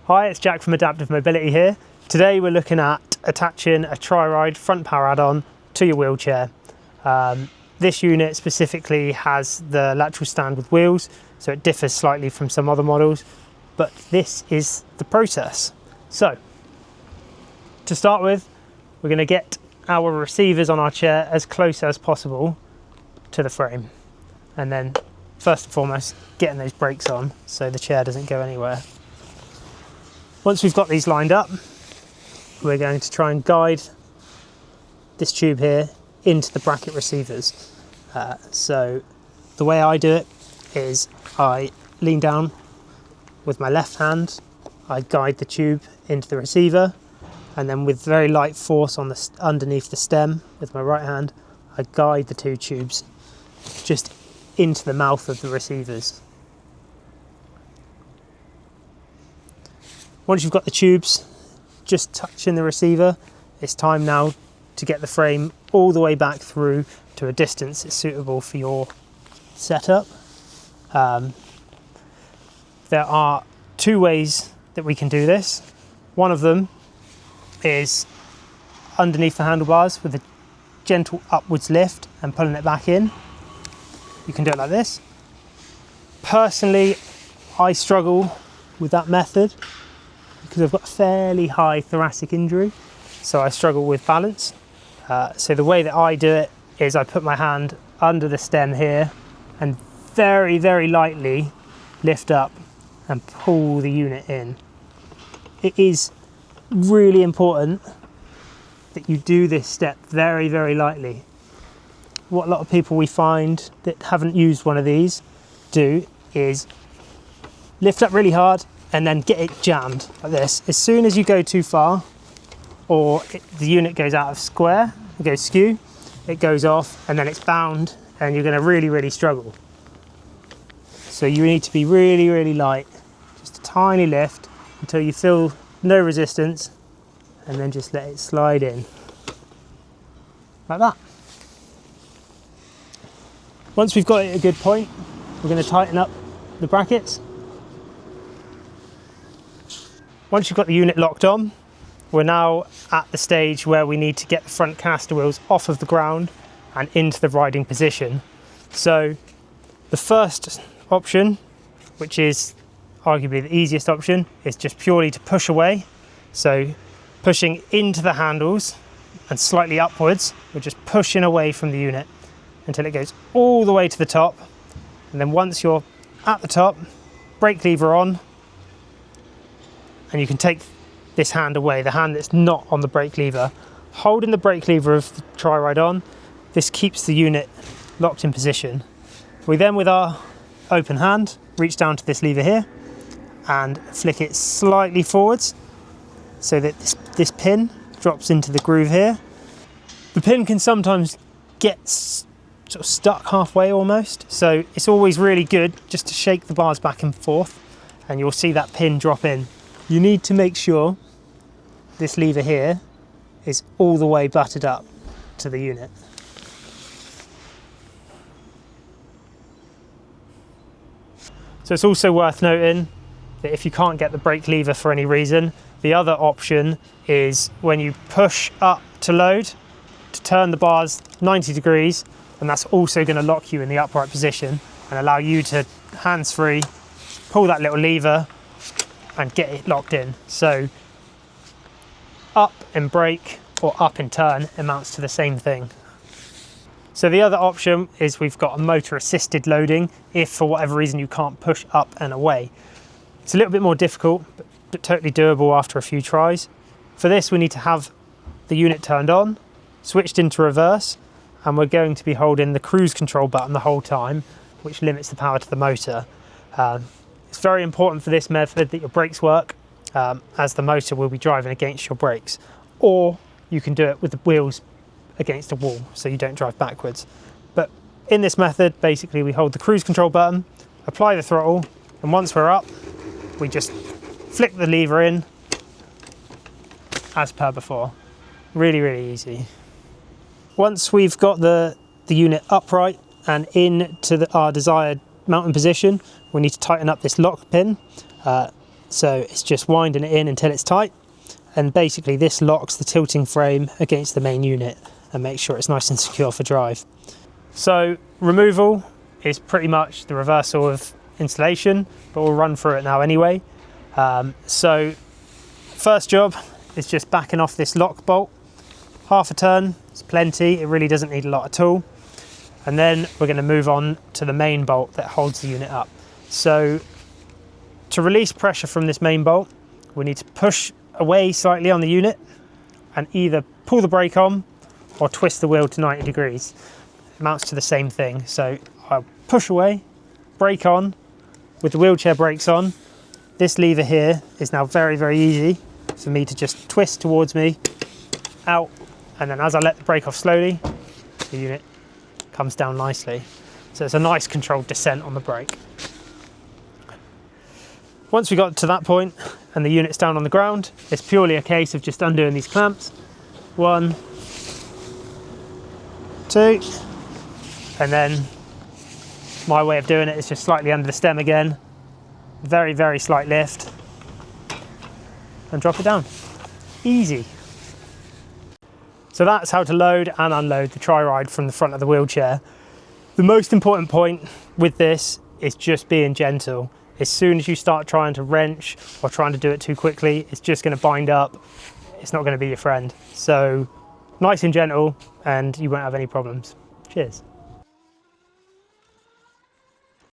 Hi, it's Jack from Adaptive Mobility here. Today we're looking at attaching a Triride front power add-on to your wheelchair. This unit specifically has the lateral stand with wheels, so it differs slightly from some other models, but this is the process. So, to start with, we're going to get our receivers on our chair as close as possible to the frame. And then, first and foremost, getting those brakes on so the chair doesn't go anywhere. Once we've got these lined up, we're going to try and guide this tube here into the bracket receivers. So the way I do it is I lean down with my left hand, I guide the tube into the receiver, and then with very light force on the underneath the stem with my right hand, I guide the two tubes just into the mouth of the receivers. Once you've got the tubes just touching the receiver, it's time now to get the frame all the way back through to a distance that's suitable for your setup. There are two ways that we can do this. One of them is underneath the handlebars with a gentle upwards lift and pulling it back in. You can do it like this. Personally, I struggle with that method because I've got a fairly high thoracic injury, so I struggle with balance. So the way that I do it is I put my hand under the stem here and very, very lightly lift up and pull the unit in. It is really important that you do this step very, very lightly. What a lot of people we find that haven't used one of these do is lift up really hard and then get it jammed like this. As soon as you go too far or the unit goes out of square, it goes skew, it goes off and then it's bound and you're going to really, really struggle. So you need to be really, really light, just a tiny lift until you feel no resistance and then just let it slide in like that. Once we've got it at a good point, we're going to tighten up the brackets. Once you've got the unit locked on, we're now at the stage where we need to get the front caster wheels off of the ground and into the riding position. So the first option, which is arguably the easiest option, is just purely to push away. So pushing into the handles and slightly upwards, we're just pushing away from the unit until it goes all the way to the top. And then once you're at the top, brake lever on, and you can take this hand away, the hand that's not on the brake lever. Holding the brake lever of the Triride on, this keeps the unit locked in position. We then, with our open hand, reach down to this lever here and flick it slightly forwards so that this pin drops into the groove here. The pin can sometimes get sort of stuck halfway almost, so it's always really good just to shake the bars back and forth and you'll see that pin drop in. You need to make sure this lever here is all the way butted up to the unit. So it's also worth noting that if you can't get the brake lever for any reason, the other option is when you push up to load to turn the bars 90 degrees, and that's also going to lock you in the upright position and allow you to hands-free pull that little lever and get it locked in. So up and brake or up and turn amounts to the same thing. So the other option is we've got a motor assisted loading if for whatever reason you can't push up and away. It's a little bit more difficult, but totally doable after a few tries. For this, we need to have the unit turned on, switched into reverse, and we're going to be holding the cruise control button the whole time, which limits the power to the motor. It's very important for this method that your brakes work, as the motor will be driving against your brakes, or you can do it with the wheels against a wall so you don't drive backwards. But in this method, basically we hold the cruise control button, apply the throttle, and once we're up, we just flick the lever in as per before. Really, really easy. Once we've got the unit upright and into our desired mounting position, we need to tighten up this lock pin. So it's just winding it in until it's tight. And basically this locks the tilting frame against the main unit and makes sure it's nice and secure for drive. So removal is pretty much the reversal of installation, but we'll run through it now anyway. So first job is just backing off this lock bolt. Half a turn is plenty, it really doesn't need a lot at all. And then we're going to move on to the main bolt that holds the unit up. So to release pressure from this main bolt, we need to push away slightly on the unit and either pull the brake on or twist the wheel to 90 degrees. It amounts to the same thing. So I'll push away, brake on, with the wheelchair brakes on. This lever here is now very, very easy for me to just twist towards me, out, and then as I let the brake off slowly, the unit comes down nicely. So it's a nice controlled descent on the brake. Once we got to that point and the unit's down on the ground, it's purely a case of just undoing these clamps. 1, 2, and then my way of doing it is just slightly under the stem again, very, very slight lift, and drop it down. Easy. So that's how to load and unload the Triride from the front of the wheelchair. The most important point with this is just being gentle. As soon as you start trying to wrench or trying to do it too quickly, it's just going to bind up. It's not going to be your friend. So nice and gentle and you won't have any problems. Cheers.